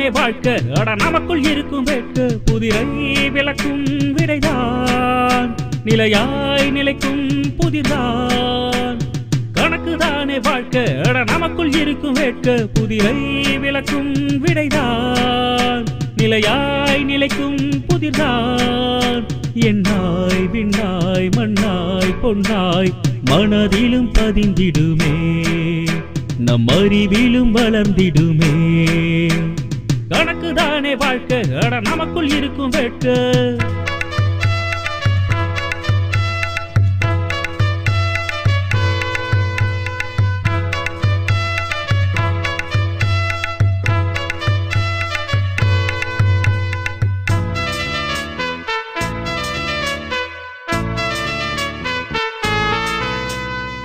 கணக்குதானே வாழ்க்கை அட நமக்குள் இருக்கும் வெட்க புதிரை விளக்கும் விடைதான் நிலையாய் நிலைக்கும் புதிர்தான் கணக்குதானே வாழ்க்கை அட நமக்குள் இருக்கும் வெட்க புதிரை விளக்கும் விடைதான் நிலையாய் நிலைக்கும் புதிர்தான் எண்ணாய் விண்ணாய் மண்ணாய் பொன்னாய் மனதிலும் பதிந்திடுமே நம் அறிவிலும் வளர்ந்திடுமே கணக்குதானே வாழ்க்கை அட நமக்குள் இருக்கும் வெட்க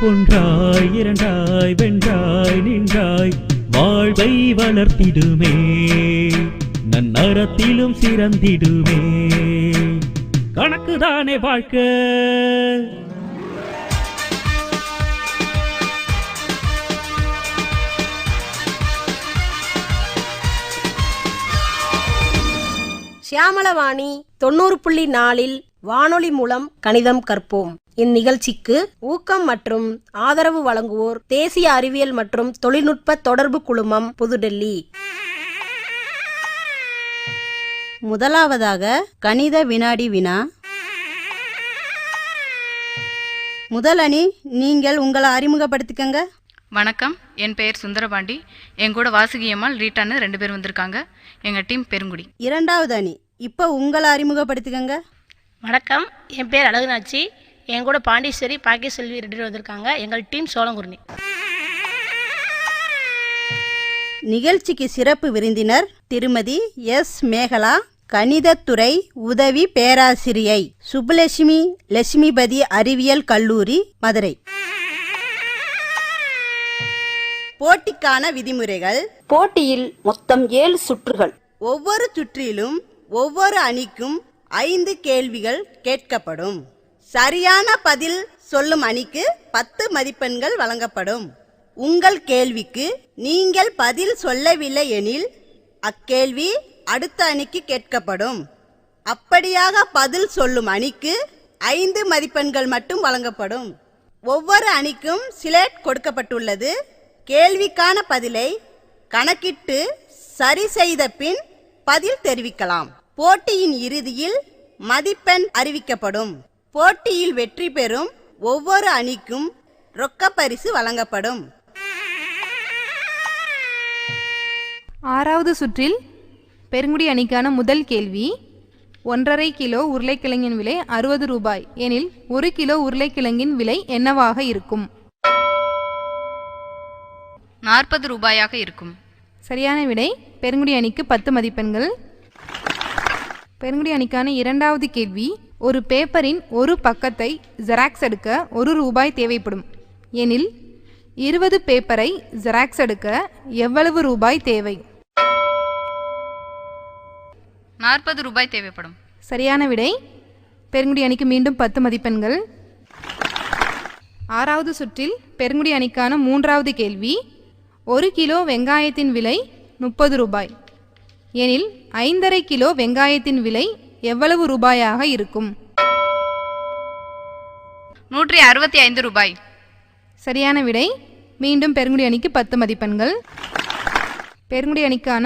ஒன்றாய் இரண்டாய் வென்றாய் நின்றாய் வாழ்வை வளர்த்திடுமே நன்னறத்திலும் சிறந்திடுமே கணக்குதானே வாழ்க்கை சியாமளவாணி 90.4 வானொலி மூலம் கணிதம் கற்போம். இந்நிகழ்ச்சிக்கு ஊக்கம் மற்றும் ஆதரவு வழங்குவோர் தேசிய அறிவியல் மற்றும் தொழில்நுட்ப தொடர்பு குழுமம், புதுடெல்லி. முதலாவதாக கணித வினாடி வினா. முதல் அணி, நீங்கள் உங்களை அறிமுகப்படுத்திக்கங்க. வணக்கம், என் பெயர் சுந்தரபாண்டி. என் கூட வாசுகியம்மாள், ரீட்டான்னு 2 பேர் வந்திருக்காங்க. எங்கள் டீம் பெருங்குடி. இரண்டாவது அணி, இப்போ உங்களை அறிமுகப்படுத்திக்கங்க. வணக்கம், என் பேர் அழகுநாச்சி. என் கூட பாண்டீஸ்வரி, பாக்கியசெல்வி 2 பேர் வந்திருக்காங்க. எங்கள் டீம் சோளங்குருணி. நிகழ்ச்சிக்கு சிறப்பு விருந்தினர் திருமதி எஸ் மேகலா, கணிதத்துறை உதவி பேராசிரியை, சுப்புலட்சுமி லட்சுமிபதி அறிவியல் கல்லூரி, மதுரை. போட்டிக்கான விதிமுறைகள். போட்டியில் மொத்தம் 7 சுற்றுகள். ஒவ்வொரு சுற்றிலும் ஒவ்வொரு அணிக்கும் 5 கேள்விகள் கேட்கப்படும். சரியான பதில் சொல்லும் அணிக்கு 10 மதிப்பெண்கள் வழங்கப்படும். உங்கள் கேள்விக்கு நீங்கள் பதில் சொல்லவில்லை எனில் அக்கேள்வி அடுத்த அணிக்கு கேட்கப்படும். அப்படியாக பதில் சொல்லும் அணிக்கு 5 மதிப்பெண்கள் மட்டும் வழங்கப்படும். ஒவ்வொரு அணிக்கும் ஸ்லேட் கொடுக்கப்பட்டுள்ளது. கேள்விக்கான பதிலை கணக்கிட்டு சரி செய்த பின் பதில் தெரிவிக்கலாம். போட்டியின் இறுதியில் மதிப்பெண் அறிவிக்கப்படும். போட்டியில் வெற்றி பெறும் ஒவ்வொரு அணிக்கும் ரொக்க பரிசு வழங்கப்படும். ஆறாவது சுற்றில் பெருங்குடி அணிக்கான முதல் கேள்வி. 1.5 கிலோ உருளைக்கிழங்கின் விலை 60 ரூபாய் எனில் 1 கிலோ உருளைக்கிழங்கின் விலை என்னவாக இருக்கும்? 40 ரூபாயாக இருக்கும். சரியான விடை. பெருங்குடி அணிக்கு 10 மதிப்பெண்கள். பெருங்குடி அணிக்கான இரண்டாவது கேள்வி. ஒரு பேப்பரின் ஒரு பக்கத்தை ஜெராக்ஸ் எடுக்க 1 ரூபாய் தேவைப்படும் எனில் 20 பேப்பரை ஜெராக்ஸ் எடுக்க எவ்வளவு ரூபாய் தேவை? 40 ரூபாய் தேவைப்படும். சரியான விடை. பெருங்குடி அணிக்கு மீண்டும் 10 மதிப்பெண்கள். ஆறாவது சுற்றில் பெருங்குடி அணிக்கான மூன்றாவது கேள்வி. 1 கிலோ வெங்காயத்தின் விலை 30 ரூபாய் எனில் 5.5 கிலோ வெங்காயத்தின் விலை எவ்வளவு ரூபாயாக இருக்கும்? 165 ரூபாய். சரியான விடை. மீண்டும் பெருங்குடி அணிக்கு 10 மதிப்பெண்கள். பெருங்குடி அணிக்கான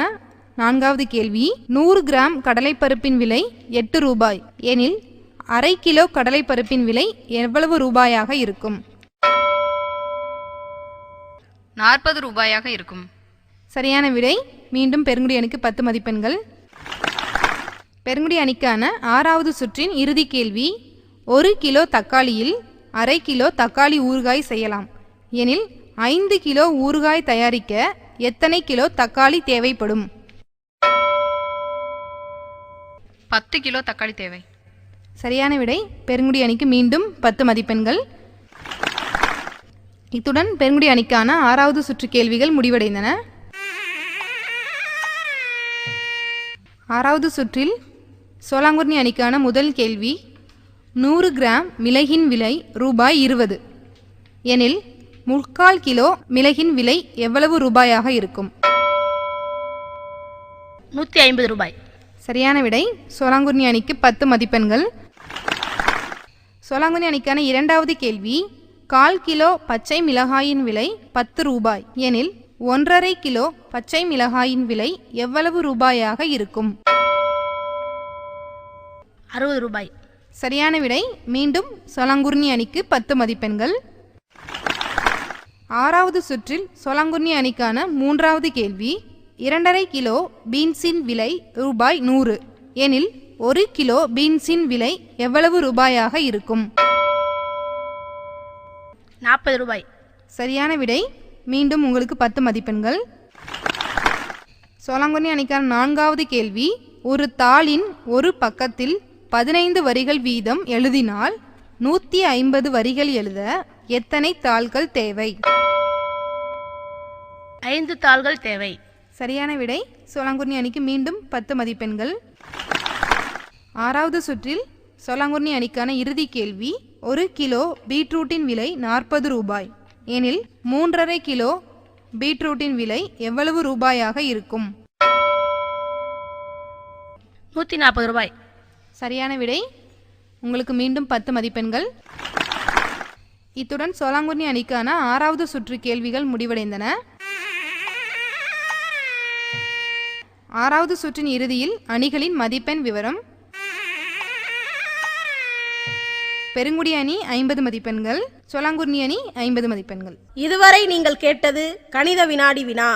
நான்காவது கேள்வி. 100 கிராம் கடலைப்பருப்பின் விலை 8 ரூபாய் எனில் 1/2 கிலோ கடலைப்பருப்பின் விலை எவ்வளவு ரூபாயாக இருக்கும்? 40 ரூபாயாக இருக்கும். சரியான விடை. மீண்டும் பெருங்குடி அணிக்கு 10 மதிப்பெண்கள். பெருங்குடி அணிக்கான ஆறாவது சுற்றின் இறுதி கேள்வி. 1 கிலோ தக்காளியில் 1/2 கிலோ தக்காளி ஊறுகாய் செய்யலாம் எனில் 5 கிலோ ஊறுகாய் தயாரிக்க எத்தனை கிலோ தக்காளி தேவைப்படும்? 10 கிலோ தக்காளி தேவை. சரியான விடை. பெருங்குடி அணிக்கு மீண்டும் 10 மதிப்பெண்கள். இத்துடன் பெருங்குடி அணிக்கான ஆறாவது சுற்று கேள்விகள் முடிவடைந்தன. ஆறாவது சுற்றில் சோளாங்குருணி அணிக்கான முதல் கேள்வி. 100 கிராம் மிளகின் விலை ரூபாய் 20 எனில் 3/4 கிலோ மிளகின் விலை எவ்வளவு ரூபாயாக இருக்கும்? 150 ரூபாய். சரியான விடை. சோலாங்குர்னி அணிக்கு 10 மதிப்பெண்கள். சோலாங்குர்னி அணிக்கான இரண்டாவது கேள்வி. 1/4 கிலோ பச்சை மிளகாயின் விலை 10 ரூபாய் எனில் 1/2 கிலோ பச்சை மிளகாயின் விலை எவ்வளவு ரூபாயாக இருக்கும்? 60 ரூபாய். சரியான விடை. மீண்டும் சோலாங்குர்னி அணிக்கு 10 மதிப்பெண்கள். ஆறாவது சுற்றில் சோலாங்குர்னி அணிக்கான மூன்றாவது கேள்வி. 2/2 கிலோ பீன்ஸின் விலை ரூபாய் 100 எனில் 1 கிலோ பீன்ஸின் விலை எவ்வளவு ரூபாயாக இருக்கும்? 40 ரூபாய். சரியான விடை. மீண்டும் உங்களுக்கு 10 மதிப்பெண்கள். சோலாங்குர்னி அணிக்கான நான்காவது கேள்வி. ஒரு தாளின் ஒரு பக்கத்தில் 15 வரிகள் வீதம் எழுதினால் 150 வரிகள் எழுத எத்தனை தாள்கள் தேவை? 5 தாள்கள் தேவை. சரியான விடை. சோலாங்குர்னி அணிக்கு மீண்டும் 10 மதிப்பெண்கள். ஆறாவது சுற்றில் சோலாங்குர்னி அணிக்கான இறுதி கேள்வி. 1 கிலோ பீட்ரூட்டின் விலை 40 ரூபாய் எனில் 3/2 கிலோ பீட்ரூட்டின் விலை எவ்வளவு ரூபாயாக இருக்கும்? 140 ரூபாய். சரியான விடை. உங்களுக்கு மீண்டும் 10 மதிப்பெண்கள். இத்துடன் சோலாங்குர்னி அணிக்கான ஆறாவது சுற்று கேள்விகள் முடிவடைந்தன. ஆறாவது சுற்றின் இறுதியில் அணிகளின் மதிப்பெண் விவரம். பெருங்குடி அணி 50 மதிப்பெண்கள், சோலாங்குர்னி அணி 50 மதிப்பெண்கள். இதுவரை நீங்கள் கேட்டது கணித வினாடி வினா.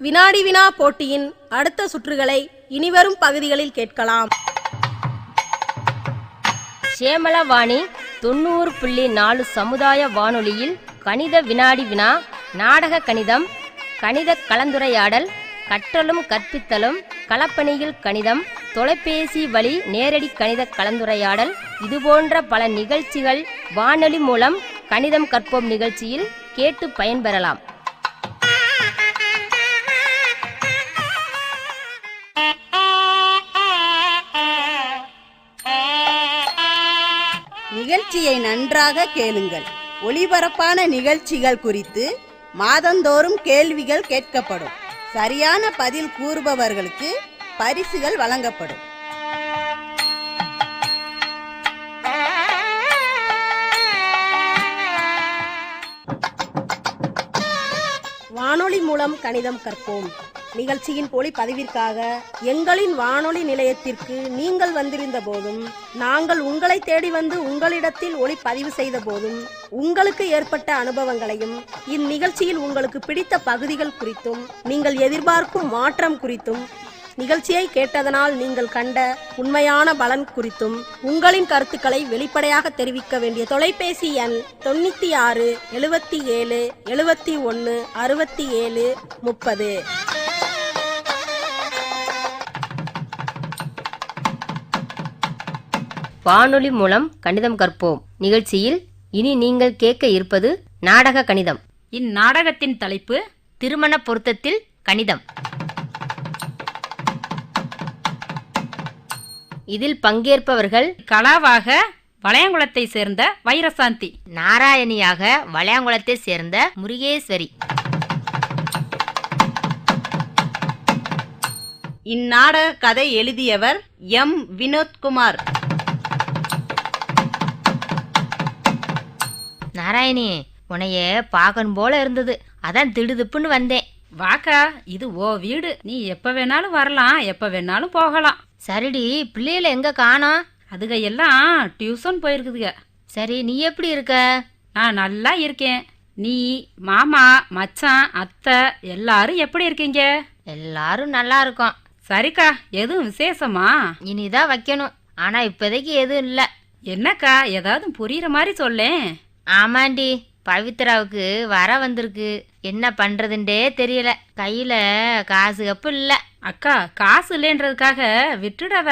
வினாடி வினா போட்டியின் அடுத்த சுற்றுகளை இனிவரும் பகுதிகளில் கேட்கலாம். சேமலவாணி 90.4 சமுதாய வானொலியில் கணித வினாடி வினா, நாடக கணிதம், கணித கலந்துரையாடல், கற்றலும் கற்பித்தலும், களப்பணியில் கணிதம், தொலைபேசி வழி நேரடி கணித கலந்துரையாடல், இதுபோன்ற பல நிகழ்ச்சிகள் வானொலி மூலம் கணிதம் கற்போம் நிகழ்ச்சியில் கேட்டு பயன்பெறலாம். நிகழ்ச்சியை நன்றாக கேளுங்கள். ஒளிபரப்பான நிகழ்ச்சிகள் குறித்து மாதந்தோறும் கேள்விகள் கேட்கப்படும். சரியான பதில் கூறுபவர்களுக்கு பரிசுகள் வழங்கப்படும். வானொலி மூலம் கணிதம் கற்போம் நிகழ்ச்சியின் ஒளிப்பதிவிற்காக எங்களின் வானொலி நிலையத்திற்கு நீங்கள் வந்திருந்த போதும், நாங்கள் உங்களை தேடி வந்து உங்களிடத்தில் ஒளிப்பதிவு செய்த போதும் உங்களுக்கு ஏற்பட்ட அனுபவங்களையும், இந்நிகழ்ச்சியில் உங்களுக்கு பிடித்த பகுதிகள் குறித்தும், நீங்கள் எதிர்பார்க்கும் மாற்றம் குறித்தும், நிகழ்ச்சியை கேட்டதனால் நீங்கள் கண்ட உண்மையான பலன் குறித்தும் உங்களின் கருத்துக்களை வெளிப்படையாக தெரிவிக்க வேண்டிய தொலைபேசி எண் 96 77 71 67 30. வானொலி மூலம் கணிதம் கற்போம் நிகழ்ச்சியில் இனி நீங்கள் கேட்க இருப்பது நாடக கணிதம். இந்நாடகத்தின் தலைப்பு திருமண பொருத்தத்தில் கணிதம். இதில் பங்கேற்பவர்கள் கலாவாக வளையங்குளத்தை சேர்ந்த வைரசாந்தி, நாராயணியாக வளையங்குளத்தை சேர்ந்த முருகேஸ்வரி. இந்நாடக கதை எழுதியவர் எம். வினோத்குமார். நாராயணி, உன்னைய பார்க்கணும் போல இருந்தது, அதான் திடுதுப்புன்னு வந்தேன். வாக்கா, இது ஓ வீடு, நீ எப்ப வேணாலும் வரலாம், எப்ப வேணாலும் போகலாம். சரிடி, பிள்ளைகளை எங்க காணோம்? அதுக எல்லாம் டியூஷன் போயிருக்குதுங்க. சரி, நீ எப்படி இருக்க? நான் நல்லா இருக்கேன். நீ, மாமா, மச்சான், அத்தை எல்லாரும் எப்படி இருக்கீங்க? எல்லாரும் நல்லா இருக்கோம். சரிக்கா, எதுவும் விசேஷமா? இனிதான் வைக்கணும், ஆனா இப்போதைக்கு எதுவும் இல்லை. என்னக்கா, ஏதாவது புரியுற மாதிரி சொல்லேன். ஆமாண்டி, பவித்ராவுக்கு வர வந்திருக்கு, என்ன பண்றதுன்றே தெரியல. கையில காசு கப்பு இல்ல. அக்கா, காசு இல்லைன்றதுக்காக விட்டுடாத,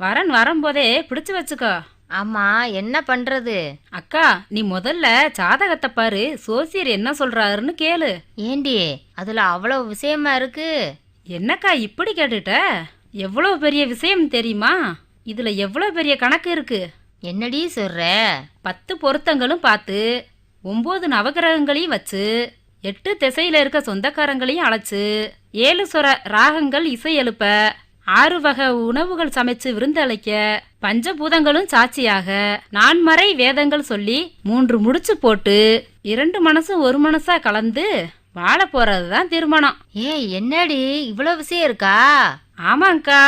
வரன் வரும்போதே பிடிச்சு வச்சுக்கோ. ஆமா, என்ன பண்றது? அக்கா, நீ முதல்ல ஜாதகத்தை பாரு, சோசியர் என்ன சொல்றாருன்னு கேளு. ஏண்டி, அதுல அவ்வளவு விஷயமா இருக்கு? என்னக்கா இப்படி கேட்டுட்ட? எவ்வளவு பெரிய விஷயம் தெரியுமா? இதுல எவ்வளவு பெரிய கணக்கு இருக்கு. என்னடி சொல்ற? 10 பொருத்தங்களும் பார்த்து 9 நவகிரகங்களையும் வச்சு 8 திசையில இருக்க சொந்தக்காரங்களையும் அழைச்சு 7 சொர ராகங்கள் இசை எழுப்ப 6 வகை உணவுகள் சமைச்சு விருந்தளிக்க பஞ்சபூதங்களும் சாட்சியாக 4 மறை வேதங்கள் சொல்லி 3 முடிச்சு போட்டு 2 மனசும் ஒரு மனசா கலந்து வாழ போறதுதான் திருமணம். ஏய் என்னடி இவ்வளோ விஷயம் இருக்கா? ஆமாங்கக்கா,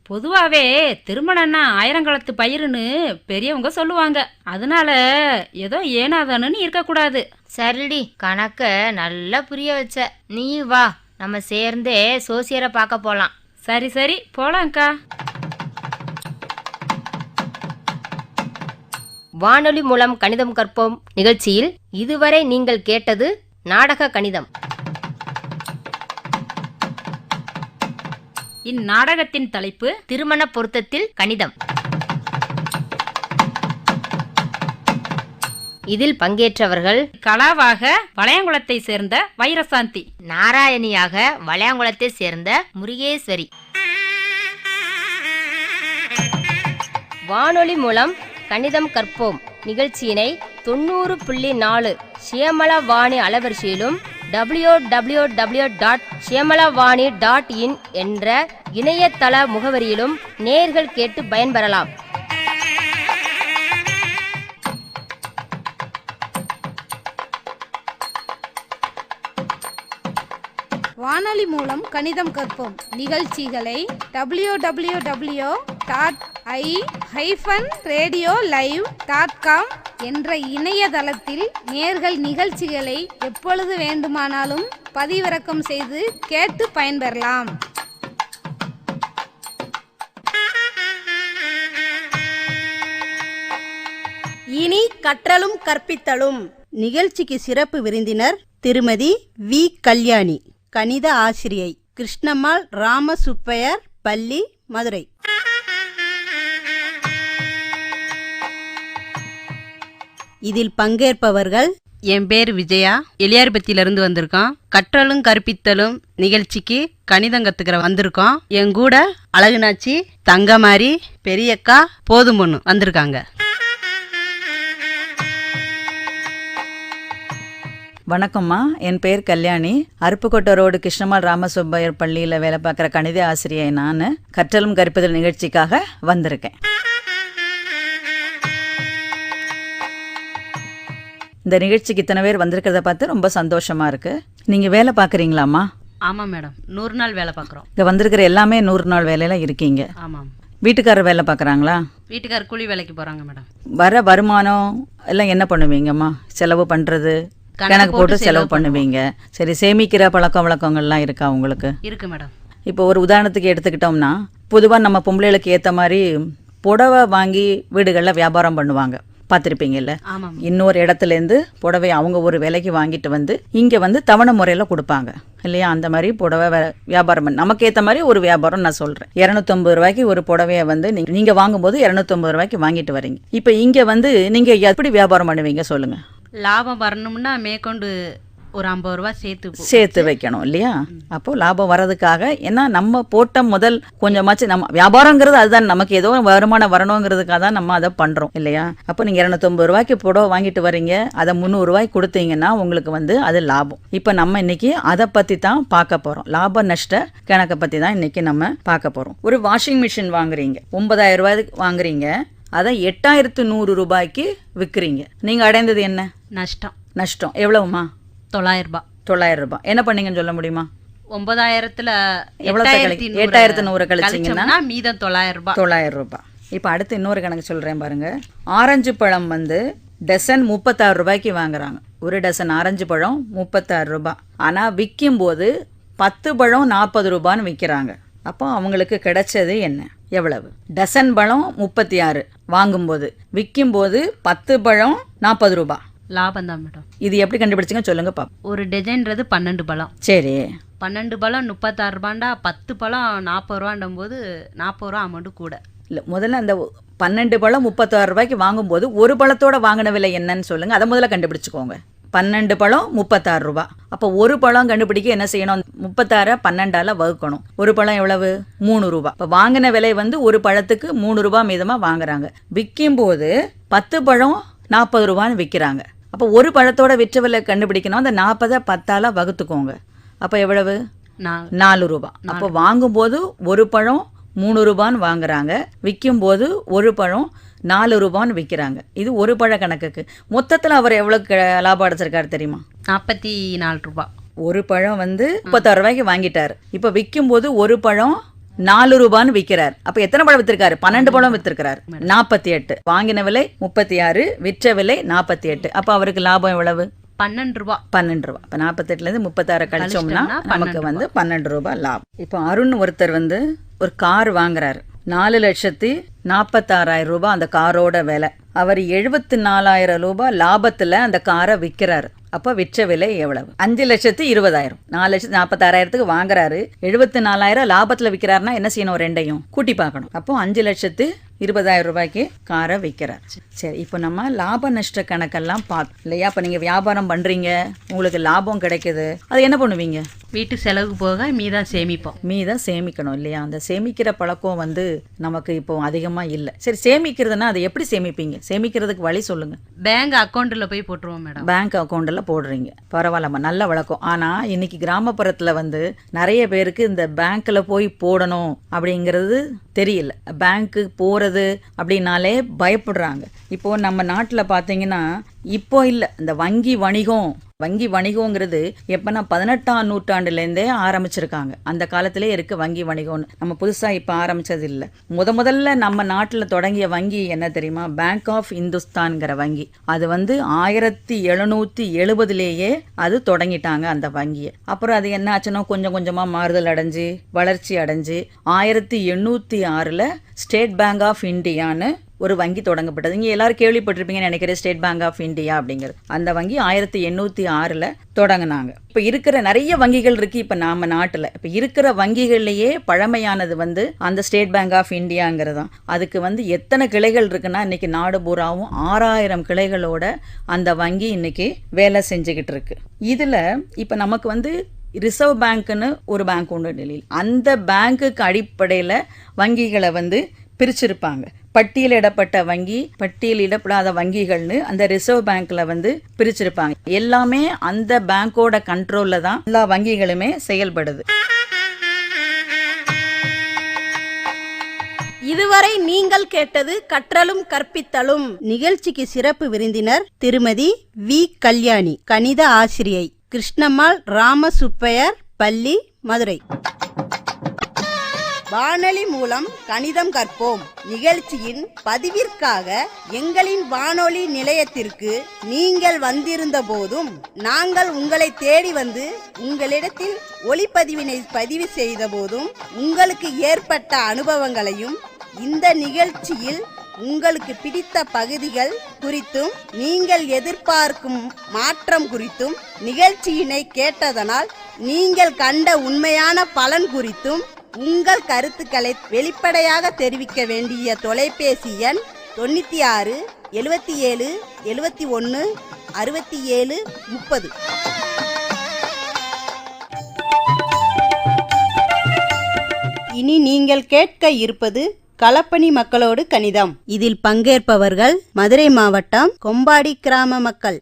பொதுவாவே திருமணம்னா ஆயிரங்காலத்து பயிருன்னு பெரியவங்க சொல்லுவாங்க. அதனால ஏதோ ஏனாதானு இருக்கக்கூடாது. சரிடி, கணக்க நல்லா புரிய வச்ச. நீ வா, நம்ம சேர்ந்தே சோசியரை பார்க்க போலாம். சரி சரி போலாம்க்கா. வானொலி மூலம் கணிதம் கற்போம் நிகழ்ச்சியில் இதுவரை நீங்கள் கேட்டது நாடக கணிதம். இந்நாடகத்தின் தலைப்பு திருமண பொருத்தத்தில் கணிதம். இதில் பங்கேற்றவர்கள் கலாவாக வளையங்குளத்தை சேர்ந்த வைரசாந்தி, நாராயணியாக வளையாங்குளத்தை சேர்ந்த முருகேஸ்வரி. வானொலி மூலம் கணிதம் கற்போம் நிகழ்ச்சியினை 90.4 சியமலவாணி அலைவரிசையிலும் www.சியமலவாணி.in என்ற இணையதள முகவரியிலும் நேர்கள் கேட்டு பயன்பெறலாம். வானொலி மூலம் கணிதம் கற்போம் நிகழ்ச்சிகளை www.i-radiolive.com என்ற இணையதளத்தில் நேர்கள் நிகழ்ச்சிகளை எப்பொழுது வேண்டுமானாலும் பதிவிறக்கம் செய்து கேட்டு பயன்பெறலாம். இனி கற்றலும் கற்பித்தலும் நிகழ்ச்சிக்கு சிறப்பு விருந்தினர் திருமதி வி. கல்யாணி, கணித ஆசிரியை, கிருஷ்ணம்மாள் ராமசுப்பையர் பள்ளி, மதுரை. இதில் பங்கேற்பவர்கள்: என் பேர் விஜயா, எலியார்பத்தியிலிருந்து வந்திருக்கோம். கற்றலும் கற்பித்தலும் நிகழ்ச்சிக்கு கணிதம் கத்துக்கிற வந்திருக்கோம். என் கூட அழகுநாச்சி, தங்கமாரி, பெரியக்கா, போதுமொன்னு வந்திருக்காங்க. வணக்கம்மா, என் பேர் கல்யாணி. அருப்புக்கோட்டை ரோடு கிருஷ்ணம்மாள் ராமசுப்பையர் பள்ளியில் வேலை பார்க்குற கணித ஆசிரியை. நான் கற்றலும் கற்பித்தல் நிகழ்ச்சிக்காக வந்திருக்கேன். இந்த நிகழ்ச்சிக்கு இத்தனை பேர் வந்திருக்கிறத பார்த்து ரொம்ப சந்தோஷமா இருக்கு. நீங்கள் வேலை பார்க்குறீங்களாம்மா? ஆமாம் மேடம், 100 நாள் வேலை பார்க்குறோம். இங்கே வந்திருக்கிற எல்லாமே 100 நாள் வேலையில் இருக்கீங்க. ஆமாம். வீட்டுக்காரர் வேலை பார்க்குறாங்களா? வீட்டுக்காரர் கூலி வேலைக்கு போகிறாங்க மேடம். வர வருமானம் எல்லாம் என்ன பண்ணுவீங்கம்மா? செலவு பண்ணுறது கணக்கு போட்டு செலவு பண்ணுவீங்க. சரி, சேமிக்கிற பழக்கம் வழக்கங்கள்லாம் இருக்கா உங்களுக்கு? இருக்கு மேடம். இப்போ ஒரு உதாரணத்துக்கு எடுத்துக்கிட்டோம்னா, பொதுவாக நம்ம பொம்பளைகளுக்கு ஏற்ற மாதிரி புடவை வாங்கி வீடுகளில் வியாபாரம் பண்ணுவாங்க, பார்த்துருப்பீங்கல்ல? இன்னொரு இடத்துலேருந்து புடவை அவங்க ஒரு விலைக்கு வாங்கிட்டு வந்து இங்கே வந்து தவணை முறையில் கொடுப்பாங்க இல்லையா? அந்த மாதிரி புடவை வியாபாரம் பண்ண நமக்கு ஏற்ற மாதிரி ஒரு வியாபாரம் நான் சொல்கிறேன். 250 ரூபாய்க்கு ஒரு புடவையை வந்து நீங்கள் வாங்கும்போது 250 ரூபாய்க்கு வாங்கிட்டு வரீங்க. இப்போ இங்கே வந்து நீங்கள் எப்படி வியாபாரம் பண்ணுவீங்க சொல்லுங்கள்? லாபம் வரணும்னா மேற்கொண்டு ஒரு 50 ரூபா சேர்த்து வைக்கணும் இல்லையா? அப்போ லாபம் வர்றதுக்காக, ஏன்னா நம்ம போட்ட முதல் கொஞ்சமாச்சு, நம்ம வியாபாரங்கிறது அதுதான், நமக்கு ஏதோ வருமானம் வரணுங்கிறதுக்காக தான் நம்ம அதை பண்றோம் இல்லையா? அப்போ நீங்க 250 ரூபாய்க்கு புடவை வாங்கிட்டு வரீங்க, அதை 300 ரூபாய்க்கு கொடுத்தீங்கன்னா உங்களுக்கு வந்து அது லாபம். இப்போ நம்ம இன்னைக்கு அதை பத்தி தான் பார்க்க போறோம். லாப நஷ்ட கணக்கை பத்தி தான் இன்னைக்கு நம்ம பார்க்க போறோம். ஒரு வாஷிங் மிஷின் வாங்குறீங்க, 9000 ரூபாய்க்கு வாங்குறீங்க, அதை 8100 ரூபாய்க்கு விற்கிறீங்க. நீங்க அடைந்தது என்ன? நஷ்டம். எவ்வளவுமா? 900 ரூபாய். 900 ரூபாய். என்ன பண்ணீங்கன்னு சொல்ல முடியுமா? 9000த்துல 8100 கழிச்சிங்கன்னா மீதம் 900 ரூபாய். 900 ரூபாய். இப்போ அடுத்து இன்னொரு கணக்கு சொல்றேன் பாருங்க. ஆரஞ்சு பழம் வந்து டசன் 36 ரூபாய்க்கு வாங்குறாங்க. ஒரு டசன் ஆரஞ்சு பழம் 36 ரூபாய். ஆனா விற்கும் போது 10 பழம் 40 ரூபான்னு விற்கிறாங்க. அப்போ அவங்களுக்கு கிடைச்சது என்ன? எவ்வளவு? டசன் பழம் 36 வாங்கும்போது, விற்கும்போது 10 பழம் 40 ரூபாய் லாபம் தான் மேடம். இது எப்படி கண்டுபிடிச்சிங்க சொல்லுங்க பாப்பா. ஒரு டஜன்றது 12 பழம். சரி, 12 பழம் 36 ரூபாண்டா 10 பழம் 40 ரூபாண்டும் போது 40 ரூபா அமௌண்ட் கூட. இல்லை, முதல்ல அந்த 12 பழம் 36 ரூபாய்க்கு வாங்கும்போது ஒரு பழத்தோட வாங்கின விலை என்னன்னு சொல்லுங்க, அதை முதல்ல கண்டுபிடிச்சுக்கோங்க. 12 பழம் 36 ரூபாய். அப்போ ஒரு பழம் கண்டுபிடிக்க என்ன செய்யணும்? 36 12ஆல வகுக்கணும். ஒரு பழம் எவ்வளவு? 3 ரூபாய். இப்போ வாங்கின விலை வந்து ஒரு பழத்துக்கு 3 ரூபாய் மீதமாக வாங்குறாங்க. விற்கும் போது 10 பழம் 40 ரூபான்னு விற்கிறாங்க. அப்போ ஒரு பழத்தோட விற்ற விலை கண்டுபிடிக்கணும். அந்த 40 10ஆல வகுத்துக்கோங்க. அப்போ எவ்வளவு? 4 ரூபா. அப்போ வாங்கும்போது ஒரு பழம் 3 ரூபான்னு வாங்குறாங்க, விற்கும் போது ஒரு பழம் 4 ரூபான்னு விற்கிறாங்க. இது ஒரு பழ கணக்குக்கு. மொத்தத்தில் அவர் எவ்வளோ லாபம் அடைச்சிருக்காரு தெரியுமா? 44 ரூபா. ஒரு பழம் வந்து 36 ரூபாய்க்கு வாங்கிட்டார். இப்போ விற்கும் போது ஒரு பழம் 4 ரூபான்னு விற்கிறார். அப்போ எத்தனை பழம் வித்திருக்காரு? 12 பழம் வித்திருக்கிறார். 48. வாங்கின விலை 36, விற்ற விலை 48. அப்போ அவருக்கு லாபம் எவ்வளவு? 12 ரூபா. 12 ரூபா. இப்போ 48லேருந்து 36 கழிச்சோம்னா நமக்கு வந்து 12 ரூபா லாபம். இப்போ அருண் ஒருத்தர் வந்து ஒரு கார் வாங்குறாரு. 4,46,000 ரூபாய் அந்த காரோட விலை. அவர் 74,000 ரூபாய் லாபத்தில் அந்த காரை விற்கிறாரு. அப்போ விற்ற விலை எவ்வளவு? 5,20,000. 4,46,000க்கு வாங்குறாரு, 74,000 லாபத்தில் விற்கிறாருன்னா என்ன செய்யணும்? ரெண்டையும் கூட்டி பார்க்கணும். அப்போ 5,20,000 ரூபாய்க்கு காரை விற்கிறார். சரி, இப்போ நம்ம லாப நஷ்ட கணக்கெல்லாம் பார்த்தோம் இல்லையா? இப்போ நீங்கள் வியாபாரம் பண்ணுறீங்க, உங்களுக்கு லாபம் கிடைக்குது, அது என்ன பண்ணுவீங்க? வீட்டு செலவு போக மீதான் சேமிப்போம். மீதான் சேமிக்கணும் இல்லையா? அந்த சேமிக்கிற பழக்கம் வந்து நமக்கு இப்போ அதிகமாக இல்லை. சரி, சேமிக்கிறதுனா அதை எப்படி சேமிப்பீங்க? சேமிக்கிறதுக்கு வழி சொல்லுங்கள். பேங்க் அக்கௌண்ட்டில் போய் போட்டுருவோம் மேடம். பேங்க் அக்கௌண்ட்டில் போடுறீங்க, பரவாயில்லம்மா, நல்ல வழக்கம். ஆனால் இன்னைக்கு கிராமப்புறத்தில் வந்து நிறைய பேருக்கு இந்த பேங்க்கில் போய் போடணும் அப்படிங்கிறது தெரியல. பேங்க்கு போகிறது அப்படின்னாலே பயப்படுறாங்க. இப்போது நம்ம நாட்டில் பார்த்தீங்கன்னா இப்போ இல்லை, இந்த வங்கி வணிகங்கிறது எப்போனா 18ஆம் நூற்றாண்டுலேருந்தே ஆரம்பிச்சிருக்காங்க. அந்த காலத்திலே இருக்கு வங்கி வணிகம்னு. நம்ம புதுசாக இப்போ ஆரம்பித்தது இல்லை. முதல்ல நம்ம நாட்டில் தொடங்கிய வங்கி என்ன தெரியுமா? பேங்க் ஆஃப் இந்துஸ்தான்கிற வங்கி. அது வந்து 1770லேயே அது தொடங்கிட்டாங்க அந்த வங்கியை. அப்புறம் அது என்ன ஆச்சுன்னா கொஞ்சம் கொஞ்சமாக மாறுதல் அடைஞ்சு வளர்ச்சி அடைஞ்சு 1806 ஸ்டேட் பேங்க் ஆஃப் இந்தியான்னு ஒரு வங்கி தொடங்கப்பட்டது. இங்கே எல்லாரும் கேள்விப்பட்டிருப்பீங்கன்னு நினைக்கிறேன், ஸ்டேட் பேங்க் ஆஃப் இந்தியா அப்படிங்கிறது. அந்த வங்கி 1806 தொடங்கினாங்க. இப்போ இருக்கிற நிறைய வங்கிகள் இருக்குது இப்போ நம்ம நாட்டில். இப்போ இருக்கிற வங்கிகள்லேயே பழமையானது வந்து அந்த ஸ்டேட் பேங்க் ஆஃப் இந்தியாங்கிறது தான். அதுக்கு வந்து எத்தனை கிளைகள் இருக்குன்னா இன்னைக்கு நாடு பூராவும் 6000 கிளைகளோட அந்த வங்கி இன்னைக்கு வேலை செஞ்சுக்கிட்டு இருக்கு. இதில் இப்போ நமக்கு வந்து ரிசர்வ் பேங்க்னு ஒரு பேங்க் ஒன்று டெல்லியில். அந்த பேங்க்குக்கு அடிப்படையில் வங்கிகளை வந்து பிரிச்சிருப்பாங்க. பட்டியலிடப்பட்ட வங்கி, பட்டியலிடப்படாத வங்கிகள்னு அந்த ரிசர்வ் பேங்க்ல வந்து பிரிச்சிருப்பாங்க. எல்லாமே அந்த பேங்கோட கண்ட்ரோல்ல தான் எல்லா வங்கிகளுமே செயல்படுது. இதுவரை நீங்கள் கேட்டது கற்றலும் கற்பித்தலும். நிகழ்ச்சிக்கு சிறப்பு விருந்தினர் திருமதி வி. கல்யாணி, கணித ஆசிரியை, கிருஷ்ணம்மாள் ராமசுப்பையர் பள்ளி, மதுரை. வானொலி மூலம் கணிதம் கற்போம் நிகழ்ச்சியின் பதிவிற்காக எங்களின் வானொலி நிலையத்திற்கு நீங்கள் வந்திருந்த போதும், நாங்கள் உங்களை தேடி வந்து உங்களிடத்தில் ஒளிப்பதிவினை பதிவு செய்த போதும் உங்களுக்கு ஏற்பட்ட அனுபவங்களையும், இந்த நிகழ்ச்சியில் உங்களுக்கு பிடித்த பகுதிகள் குறித்தும், நீங்கள் எதிர்பார்க்கும் மாற்றம் குறித்தும், நிகழ்ச்சியினை கேட்டதனால் நீங்கள் கண்ட உண்மையான பலன் குறித்தும் உங்கள் கருத்துக்களை வெளிப்படையாக தெரிவிக்க வேண்டிய தொலைபேசி எண் 96 77 71 67 30. இனி நீங்கள் கேட்க இருப்பது களப்பணி மக்களோடு கணிதம். இதில் பங்கேற்பவர்கள் மதுரை மாவட்டம் கொம்பாடி கிராம மக்கள்.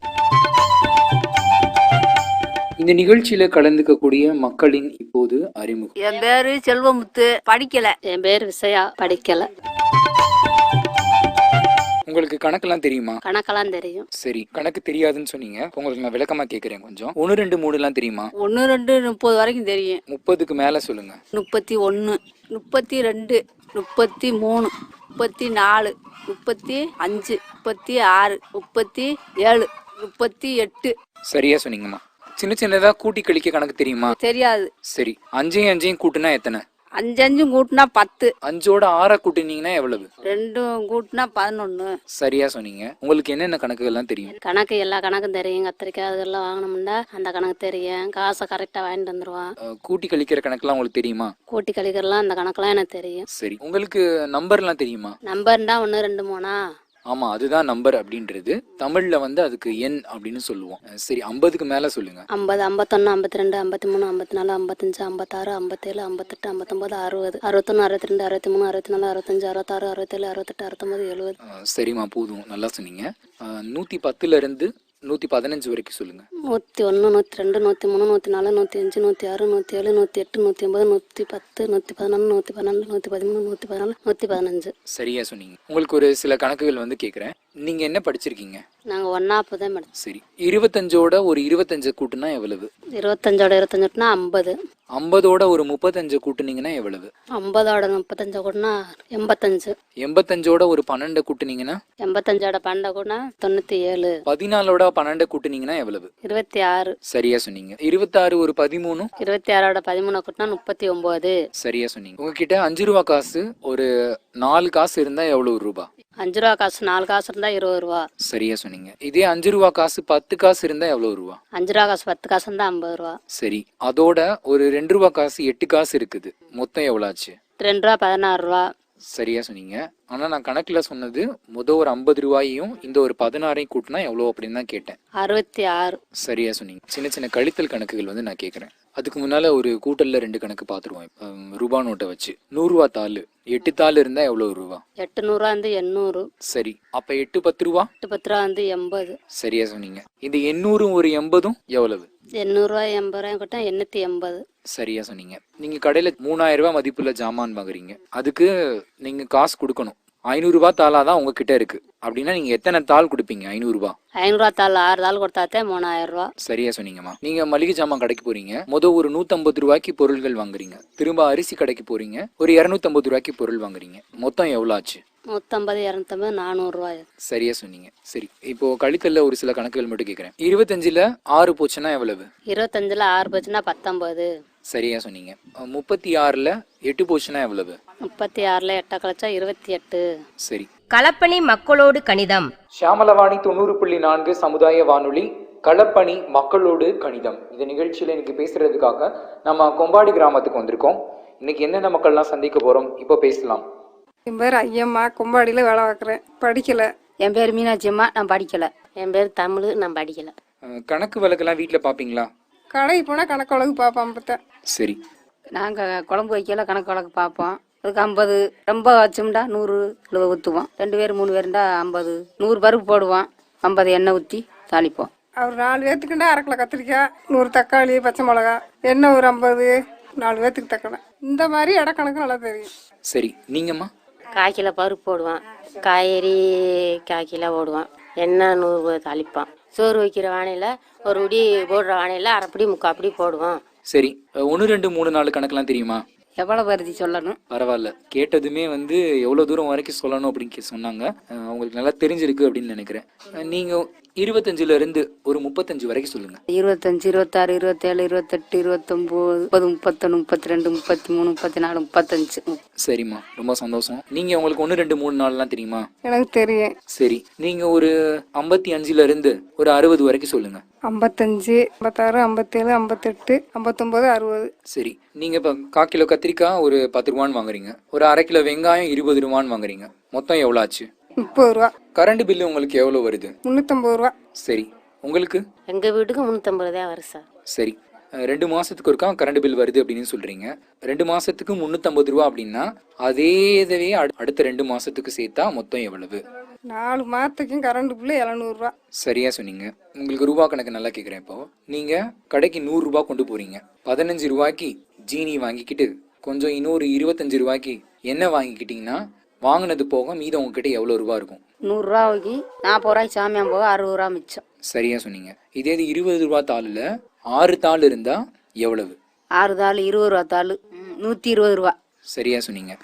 இந்த நிகழ்ச்சியில கலந்துக்கக்கூடிய மக்களின் இப்போது அறிமுகம். என் பேரு செல்வமுத்து, படிக்கல. என் பேர் விசயா, படிக்கல. உங்களுக்கு கணக்கெல்லாம் தெரியுமா? கணக்கெல்லாம் தெரியும். சரி, கணக்கு தெரியாதுன்னு சொன்னீங்க, உங்களுக்கு நான் விளக்கமா கேக்குறேன். கொஞ்சம் 1 2 3 எல்லாம் தெரியுமா? 1 2 30 வரைக்கும் தெரியும். 30க்கு மேல சொல்லுங்க. 31 32 33 34 35 36 37 38. சரியா சொன்னீங்கம்மா. சின்ன சின்னதா கூட்டி கழிக்க கணக்கு தெரியுமா? தெரியாது. சரி, 5 கூட்டினா எத்தனை? 5 கூட்டினா 10. 5ஓட 6 கூட்டினீங்கன்னா எவ்வளவு? 2 கூட்டினா 11. சரியா சொன்னீங்க. உங்களுக்கு என்னென்ன கணக்குகள்லாம் தெரியும்? கணக்கு எல்லா கணக்கும் தெரியும். கத்திரிக்காய் அதெல்லாம் வாங்கினோம்னா அந்த கணக்கு தெரியும். காசை கரெக்டா வாங்கிட்டு வந்துருவான். கூட்டி கழிக்கிற கணக்கெல்லாம் உங்களுக்கு தெரியுமா? கூட்டி கழிக்கிறலாம் அந்த கணக்கெல்லாம் எனக்கு தெரியும். சரி, உங்களுக்கு நம்பர்லாம் தெரியுமா? நம்பர்னா 1 2 3. ஆமா, அதுதான் நம்பர் அப்படின்றது. தமிழ்ல வந்து அதுக்கு எண் அப்படின்னு சொல்லுவோம். சரி, 50க்கு மேல சொல்லுங்க. 50 51 52 53 54 55 56 57 58 59 60 61 62 63 64 65 66 67 68 69 70. சரிம்மா, போதும், நல்லா சொன்னீங்க. 110ல இருந்து 115 வரைக்கும் சொல்லுங்க. 101, 102, 103, 104, 105, 106, 107, 108, 109, 110, 111, 112, 113, 114, 115. சரியா சொன்னீங்க. உங்களுக்கு ஒரு சில கணக்குகள் வந்து கேட்குறேன். நீங்க என்ன படிச்சிருக்கீங்க? நாங்கள் ஒன்றாப்பு தான் படித்தோம். சரி, 25ஓட ஒரு 25 கூட்டுனா எவ்வளவு? 25ஓட 25 கூட்டினா 50. 50ஓட ஒரு 35 கூட்டுனீங்கன்னா எவ்வளவு? 50ஓட 35 கூட்டினா 85. 85ஓட ஒரு 12 கூட்டுனீங்கன்னா? 85ஓட 12 கூட்டினா 97. 14ஓட 12 கூட்டுனீங்கன்னா எவ்வளவு? 26. சரியா சொன்னீங்க. 26 ஒரு 13? 26ஓட 13 கூட்டினா 39. சரியா சொன்னீங்க. உங்ககிட்ட 5 ரூபா காசு ஒரு 4 காசு இருந்தா எவ்வளவு ரூபா? 5 ரூபா காசு 4 காசு இருந்தா 20 ரூபா. சரியா சொன்னீங்க. இதே 5 ரூபா காசு 10 காசு இருந்தா எவ்வளவு ரூபா? 5 ரூபா காசு 10 காசு இருந்தா 50 ரூபா. சரி, அதோட ஒரு 2 ரூபா காசு 8 காசு இருக்குது. மொத்தம் எவ்வளவு ஆச்சு? 2 ரூபா 16 ரூபா. சரியா சொன்னீங்க. ஆனா நான் கணக்குல சொன்னது ஒரு 50 ரூபாயையும் இந்த ஒரு 16ஐயும் கூட்டினா எவ்வளோ அப்படின்னு தான் கேட்டேன். 66. சரியா சொன்னீங்க. சின்ன சின்ன கழித்தல் கணக்குகள் வந்து நான் கேட்குறேன். அதுக்கு முன்னால ஒரு கூட்டல்ல 2 கணக்கு பார்த்துருவோம். ரூபா நோட்டை வச்சு 100 ரூபா தாள் 8 தாள் இருந்தா எவ்வளவு ரூபா? 800 ரூபா வந்து 800. சரி, அப்ப 8 10 ரூபா? 8 10 ரூபா வந்து 80. சரியா சொன்னீங்க. இந்த 800 ஒரு 80 எவ்வளவு? 800 ரூபா 80 ரூபாய் கூட்டா 880. சரியா சொன்னீங்க. நீங்க கடையில 3000 ரூபாய் மதிப்புள்ள ஜாமான் வாங்குறீங்க. அதுக்கு நீங்க காசு கொடுக்கணும். 500 ரூபாய் தாளா தான் உங்ககிட்ட இருக்கு அப்படின்னா நீங்க எத்தனை தாள் கொடுப்பீங்க? 500 ரூபாய். 500 ரூபா தாள் 6 தாள் கொடுத்தாத்தே 3000 ரூபா. சரியா சொன்னீங்கம்மா. நீங்க மளிகை ஜாமான் கடைக்கு போறீங்க. ஒரு 150 ரூபாய்க்கு பொருள்கள் வாங்குறீங்க. திரும்ப அரிசி கடைக்கு போறீங்க. ஒரு 250 ரூபாய்க்கு பொருள் வாங்குறீங்க. மொத்தம் எவ்வளவு ஆச்சு? 150, 250, 400 ரூபாய். சரியா சொன்னீங்க. சரி, இப்போ கழித்தல்ல ஒரு சில கணக்குகள் மட்டும் கேட்கிறேன். 25ல 6 போச்சுன்னா எவ்வளவு? 25ல 6 போச்சுன்னா 19. சரியா சொன்னீங்க. 36ல 8 போச்சுன்னா எவ்வளவு? 36ல 8 கழிச்சா 28. சரி. களப்பணி மக்களோடு கணிதம். ஷியாமலவாணி 90.4 சமுதாய வானொலி களப்பணி மக்களோடு கணிதம். இந்த நிகழ்ச்சியில இன்னைக்கு பேசுறதுக்காக நம்ம கொம்பாடி கிராமத்துக்கு வந்திருக்கோம். இன்னைக்கு என்னென்ன மக்கள்லாம் சந்திக்க போறோம் இப்போ பேசலாம். என் பேர் ஐயம்மா, கொம்பாடியில் வேலை பார்க்குறேன். படிக்கலை. என் பேர் மீனாட்சி அம்மா, நான் படிக்கலை. என் பேர் தமிழ், நான் படிக்கலை. கணக்கு வழக்கெல்லாம் வீட்டில் பார்ப்பீங்களா? கடைக்கு போனால் கணக்கு வழக்கு பார்ப்போம். பார்த்தேன். சரி. நாங்கள் குழம்பு வைக்கல, கணக்கு வழக்கு பார்ப்போம். அதுக்கு 50 ரொம்ப வச்சோம்டா 100 கிலோ ஊற்றுவோம். 2 பேர் 3 பேருண்டா 50 100 பருப்பு போடுவோம். 50 எண்ணெய் ஊற்றி தாளிப்போம். அவர் 4 பேர்த்துக்குண்டா 1/2 கிலோ கத்திரிக்காய், 100 தக்காளி, பச்சை மிளகா, எண்ணெய் ஒரு 50, 4 பேர்த்துக்கு தக்கலை. இந்த மாதிரி இடக்கணக்கு நல்லா தெரியும். சரி, நீங்கம்மா? 1/4 கிலோ பருப்பு போடுவான். காய்கறி 1/4 கிலோ போடுவான். எண்ணெய் 100 தாளிப்பான். சோறு வைக்கிற வானையில் ஒரு உடி போடுற வானையில் அரைப்படி 3/4 அப்படி போடுவான். சரி, 1 2 3 4 கணக்கெல்லாம் தெரியுமா? எவ்வளோ வருது சொல்லணும்? பரவாயில்ல, கேட்டதுமே வந்து எவ்வளோ தூரம் வரைக்கும் சொல்லணும் அப்படின்னு சொன்னாங்க. அவங்களுக்கு நல்லா தெரிஞ்சிருக்கு அப்படின்னு நினைக்கிறேன். நீங்கள் 25ல இருந்து ஒரு 35 வரைக்கும் சொல்லுங்க. 25, 26, 27, 28, 29, 30, 31, 32, 33, 34, 35. சரிம்மா, ரொம்ப சந்தோஷம். நீங்க உங்களுக்கு 1 2 3 4லாம் தெரியுமா? எனக்கு தெரியும். சரி, நீங்க ஒரு 55ல இருந்து ஒரு 60 வரைக்கும் சொல்லுங்க. 55, 56, 57, 58, 59, 60. சரி, நீங்க இப்போ 1/4 கிலோ கத்திரிக்காய் ஒரு 10 ரூபான்னு வாங்குறீங்க. ஒரு 1/2 கிலோ வெங்காயம் 20 ரூபான்னு வாங்குறீங்க. மொத்தம் எவ்வளோ ஆச்சு? 30 ரூபா. கரண்ட் பில்லு உங்களுக்கு எவ்வளோ வருது? 350 ரூபா. சரி, உங்களுக்கு? எங்கள் வீட்டுக்கு 350 தான் வரும் சார். சரி, 2 மாதத்துக்கு ஒருக்கா கரண்ட் பில் வருது அப்படின்னு சொல்கிறீங்க. 2 மாதத்துக்கு 350 ரூபா அப்படின்னா அதே இதுவே அடுத்த 2 மாதத்துக்கு சேர்த்தா மொத்தம் எவ்வளவு? 4 மாதத்துக்கும் கரண்ட் பில்லு 700 ரூபா. சரியா சொன்னீங்க. உங்களுக்கு ரூபா கணக்கு நல்லா கேட்குறேன். இப்போ நீங்கள் கடைக்கு 100 ரூபா கொண்டு போகிறீங்க. 15 ரூபாய்க்கு ஜீனி வாங்கிக்கிட்டு கொஞ்சம் இன்னொரு 25 ரூபாய்க்கு எண்ணெய் வாங்கிக்கிட்டிங்கன்னா வாங்கினது போக மீதம் உங்ககிட்ட எவ்வளோ ரூபா இருக்கும்? 100 ரூபாய்க்கு 40 ரூபாய்க்கு சாமியான் போக 60 ரூபா மிச்சம். சரியா சொன்னீங்க. இதே 20 ரூபா தாளில் 6 தாள் இருந்தா எவ்வளவு? 6 தாள் 20 ரூபா தாள் 120 ரூபா. சரியா சொன்னீங்க.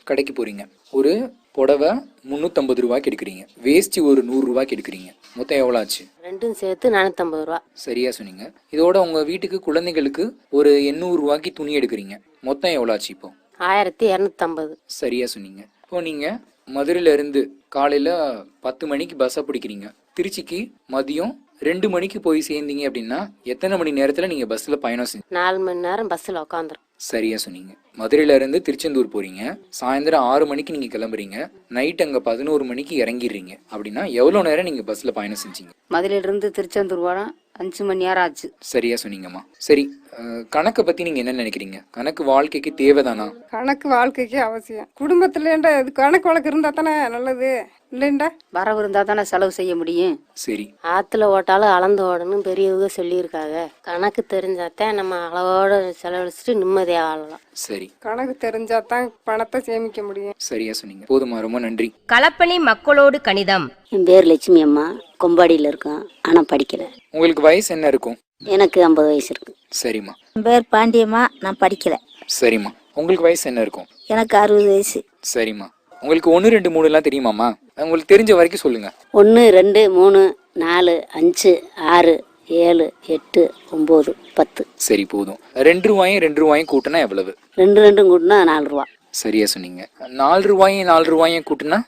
கடைக்கு போறீங்க. ஒரு புடவை 350 ரூபாய்க்கு எடுக்கிறீங்க. வேஷ்டி ஒரு 100 ரூபாய்க்கு எடுக்கிறீங்க. மொத்தம் எவ்வளோ ஆச்சு? ரெண்டும் சேர்த்து 450 ரூபா. சரியா சொன்னீங்க. இதோட உங்க வீட்டுக்கு குழந்தைகளுக்கு ஒரு 800 ரூபாய்க்கு துணி எடுக்கிறீங்க. மொத்தம் எவ்வளோ ஆச்சு இப்போ? 1250. சரியா சொன்னீங்க. இப்போ நீங்க மதுரையில இருந்து காலையில 10 மணிக்கு பஸ்ஸை பிடிக்கிறீங்க. திருச்சிக்கு மதியம் 2 மணிக்கு போய் சேர்ந்தீங்க அப்படின்னா எத்தனை மணி நேரத்துல நீங்க பஸ்ல பயணம் 4 மணி நேரம் பஸ்ஸில் உட்காந்துரும். சரியா சொன்னீங்க. மதுரையிலேருந்து திருச்செந்தூர் போகிறீங்க, சாயந்தரம் 6 மணிக்கு நீங்கள் கிளம்புறீங்க, நைட் அங்கே 11 மணிக்கு இறங்கிடுறீங்க அப்படின்னா எவ்வளோ நேரம் நீங்கள் பஸ்ஸில் பயணம் செஞ்சீங்க? மதுரையிலிருந்து திருச்செந்தூர் போனால் 5 மணி நேரம் ஆச்சு. சரியா சொன்னீங்கம்மா. சரி, கணக்கை பற்றி நீங்கள் என்ன நினைக்கிறீங்க? கணக்கு வாழ்க்கைக்கு தேவைதானா? கணக்கு வாழ்க்கைக்கு அவசியம். குடும்பத்துலேண்டா இது கணக்கு வழக்கு இருந்தால் தானே நல்லது, இல்லைண்டா வரவு இருந்தால் தானே செலவு செய்ய முடியும். சரி, ஆற்றுல ஓட்டாலும் அளந்து ஓடணும் பெரியவங்க சொல்லியிருக்காங்க. கணக்கு தெரிஞ்சாதான் நம்ம அளவோட செலவழிச்சிட்டு நிம்மதியாக வாழலாம். சரி, கணக்கு தெரிஞ்சால் தான் பணத்தை சேமிக்க முடியும். சரியா சொன்னீங்க. போதுமா, ரொம்ப நன்றி. களப்பணி மக்களோடு கணிதம். என் பேர் லட்சுமி அம்மா, கொம்பாடியில் இருக்கோம், ஆனால் படிக்கலை. உங்களுக்கு வயசு என்ன இருக்கும்? எனக்கு 50 வயசு இருக்கு. சரிம்மா. என் பேர் பாண்டியம்மா, நான் படிக்கலை. சரிம்மா. உங்களுக்கு வயசு என்ன இருக்கும்? எனக்கு 60 வயசு. சரிம்மா. உங்களுக்கு 1 2 3 தெரியுமாம்மா? உங்களுக்கு தெரிஞ்ச வரைக்கும் சொல்லுங்க. 1 2 3 4 5 6 7 8 9 10. சரி, போதும். 2 ரூபாயும் 2 ரூபாயும் கூட்டினா எவ்வளவு? 2 2 கூட்டினா 4 ரூபா. சரியா சொன்னீங்க. 4 ரூபாயும் 4 ரூபாயும் கூட்டினா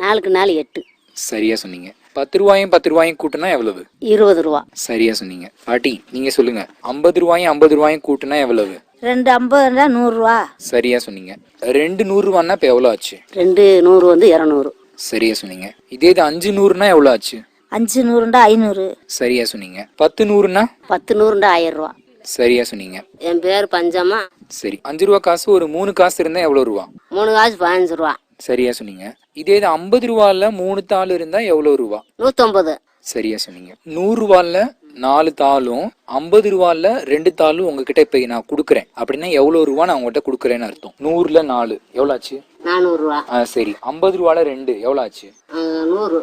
4 4 8. சரியா சொன்னீங்க. 10 ரூபாயும் 10 ரூபாயும் கூட்டினா எவ்வளவு? 20 ரூபா. சரியா சொன்னீங்க. பாட்டி, நீங்க சொல்லுங்க. 50 ரூபாயும் 50 ரூபாயும் கூட்டினா எவ்வளவு? 2 50 100 ரூபா. சரியா சொன்னீங்க. 2 100 ரூபான்னா இப்போ எவ்வளோ ஆச்சு? 2 100 வந்து 200. சரியா சொன்னீங்க. இதே இது 5 100னா எவ்வளோ ஆச்சு? 5 100 500. சரியா சொன்னீங்க. 10 100னா? 10 100 1000 ரூபா. சரியா சொன்னீங்க. என் பேர் பஞ்சம்மா. சரி, 5 ரூபா காசு ஒரு 3 காசு இருந்தா எவ்வளோ ரூபா? 3 காசு 15 ரூபா. சரியா சொன்னீங்க. இதே இது 50 ரூபால 3 தாள் இருந்தா எவ்வளோ ரூபா? 150. சரியா சொன்னீங்க. 100 ரூபால 4 தாளும் 50 ரூபால 2 தாளும் உங்ககிட்ட இப்ப நான் கொடுக்குறேன் அப்படின்னா எவ்வளவு ரூபா நான் உங்ககிட்ட கொடுக்குறேன்னு அர்த்தம். 100ல 4 எவ்வளவு ஆச்சு? 400 ரூபா. சரி, 50 ரூபால 2 எவ்வளவு ஆச்சு? 100.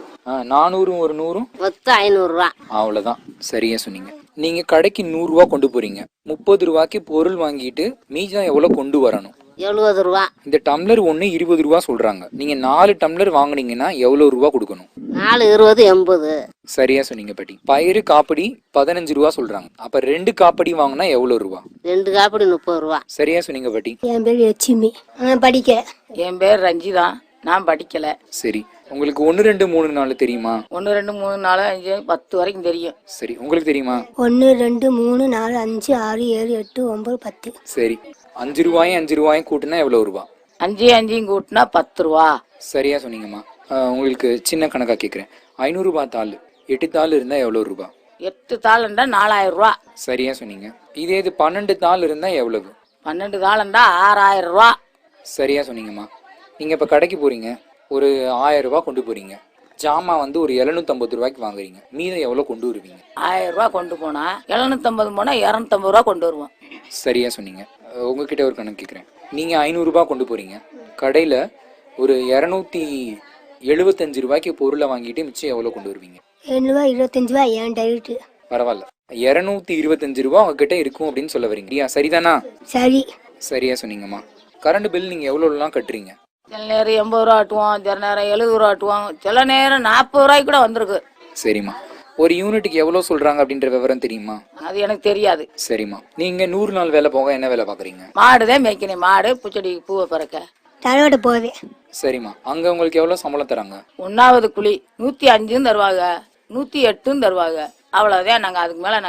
400 ஒரு 100 மொத்தம் 500 ரூபா. அவ்வளவுதான். சரியா சொன்னீங்க. நீங்க கடைக்கு 100 ரூபா கொண்டு போறீங்க, 30 ரூபாய்க்கு பொருள் வாங்கிட்டு மீதம் எவ்வளவு கொண்டு வரணும்? 70 ரூபா. இந்த டம்ளர் ஒண்ணு 20 ரூபா சொல்றாங்க. நீங்க 4 டம்ளர் வாங்குனீங்கன்னா எவ்வளவு ரூபா கொடுக்கணும்? 4 20 80. சரியா சொன்னீங்க பாட்டி. பயிறு காப்படி 15 ரூபா சொல்றாங்க. அப்ப 2 காப்படி வாங்கினா எவ்வளவு ரூபா? 2 காப்படி 30 ரூபா. சரியா சொன்னீங்க பாட்டி. என் பேர் லட்சுமி, நான் படிக்கல. என் பேர் ரஞ்சிதா, நான் படிக்கலை. சரி, உங்களுக்கு 1 2 3 4 தெரியுமா? 1 2 3 4 5 10 வரைக்கும் தெரியும். சரி, உங்களுக்கு தெரியுமா? 1 2 3 4 5 6 7 8 9 10. சரி, 5 ரூபாயும் 5 ரூபாயும் கூட்டினா எவ்வளவு ரூபா? 5 5 கூட்டினா 10 ரூபா. சரியா சொன்னீங்கம்மா. உங்களுக்கு சின்ன கணக்கா கேட்குறேன். 500 ரூபாய் தாள் 8 தாள் இருந்தா எவ்வளவு ரூபா? 8 தாள்ண்டா 4000 ரூபா. சரியா சொன்னீங்க. இதே இது 12 தாள் இருந்தா எவ்வளவு? 12 தாள்ண்டா 6000 ரூபா. சரியா சொன்னீங்கம்மா. நீங்க இப்ப கடைக்கு போறீங்க, ஒரு 1000 ரூபாய் கொண்டு போறீங்க, ஜாமா வந்து ஒரு 750 ரூபாய்க்கு வாங்குறீங்க, மீதம் எவ்வளவு கொண்டு வருவீங்க? 1000 ரூபா கொண்டு போனா 750 போனா 250 ரூபா கொண்டு வருவோம். சரியா சொன்னீங்க. உங்ககிட்ட ஒரு கணக்கு கேட்குறேன். நீங்க 500 ரூபாய் கொண்டு போறீங்க, கடையில ஒரு 275 ரூபாய்க்கு பொருளை வாங்கிட்டு மிச்சம் எவ்வளவு கொண்டு வருவீங்க? 25 ரூபா. ஏன் டைரக்ட் பரவாயில்ல, 225 ரூபாய் உங்ககிட்ட இருக்கும் அப்படின்னு சொல்ல வரீங்க, சரிதானா? சரி. சரியா சொன்னீங்கம்மா. கரண்ட் பில் நீங்க எவ்வளோலாம் கட்டுறீங்க? சில நேரம் 80 ரூபா ஆட்டுவோம், சில நேரம் 70 ரூபா ஆட்டுவோம், சில நேரம் 40 ரூபாய்க்கு கூட வந்திருக்கு. சரிம்மா. ஒரு யூனிட்டுக்கு எவ்வளோ சொல்றாங்க அப்படின்ற விவரம் தெரியுமா? அது எனக்கு தெரியாது. சரிம்மா. நீங்க 100 நாள் வேலை போக என்ன வேலை பாக்குறீங்க? மாடுதான் மேய்க்கணும், மாடு பூச்செடி பூவை பறக்க தரோட போவே. சரிம்மா. அங்க உங்களுக்கு எவ்வளவு சம்பளம் தராங்க? 1வது குழி 105 தருவாங்க, 108 தருவாங்க. அவ்வளவுதான். நாங்க அதுக்கு மேல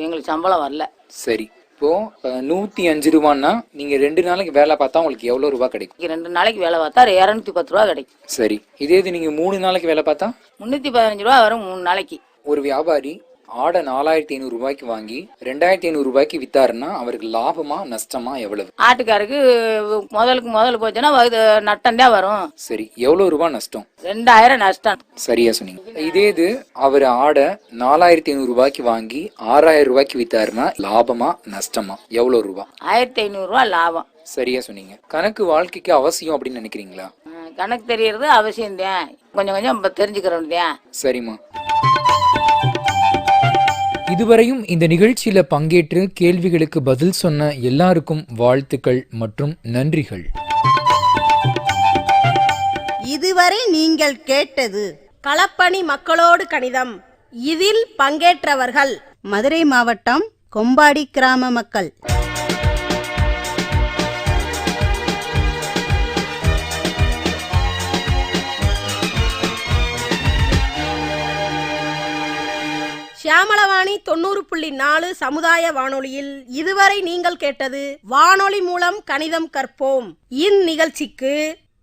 எங்களுக்கு சம்பளம் வரல. சரி, இப்போ 105 ரூபான்னா நீங்க 2 நாளைக்கு வேலை பார்த்தா உங்களுக்கு எவ்வளவு ரூபாய் கிடைக்கும்? 2 நாளைக்கு வேலை பார்த்தா 210 ரூபா கிடைக்கும். சரி, இதே இது நீங்க 3 நாளைக்கு வேலை பார்த்தா 315 ரூபா வரும் 3 நாளைக்கு. ஒரு வியாபாரி ஆடை 4500 ரூபாய்க்கு வாங்கி 2500 ரூபாய்க்கு வித்தாருன்னா அவருக்கு லாபமா நஷ்டமா எவ்வளவு? ஆட்டுக்காருக்கு முதல் போச்சுன்னா நட்டம் தான் வரும். சரி, எவ்வளவு ரூபாய் நஷ்டம்? 2000 நஷ்டம். சரியா சொன்னீங்க. இதே இது அவர் ஆடை 4500 ரூபாய்க்கு வாங்கி 6000 ரூபாய்க்கு வித்தாருன்னா லாபமா நஷ்டமா எவ்வளவு ரூபாய்? 1500 ரூபா லாபம். சரியா சொன்னீங்க. கணக்கு வாழ்க்கைக்கு அவசியம் அப்படின்னு நினைக்கிறீங்களா? கணக்கு தெரியறது அவசியம் தான், கொஞ்சம் கொஞ்சம் தெரிஞ்சுக்கிறோம் தான். சரிம்மா. இதுவரையும் இந்த நிகழ்ச்சியில பங்கேற்று கேள்விகளுக்கு பதில் சொன்ன எல்லாருக்கும் வாழ்த்துக்கள் மற்றும் நன்றிகள். இதுவரை நீங்கள் கேட்டது களப்பணி மக்களோடு கணிதம். இதில் பங்கேற்றவர்கள் மதுரை மாவட்டம் கொம்பாடி கிராம மக்கள். சியாமளவாணி 90.4 சமுதாய வானொலியில் இதுவரை நீங்கள் கேட்டது வானொலி மூலம் கணிதம் கற்போம். இந்நிகழ்ச்சிக்கு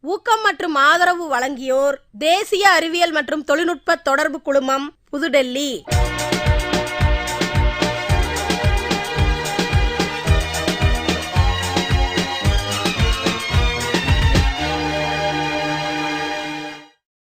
ஊக்கம் மற்றும் ஆதரவு வழங்கியோர் தேசிய அறிவியல் மற்றும் தொழில்நுட்ப தொடர்பு குழுமம், புதுடெல்லி.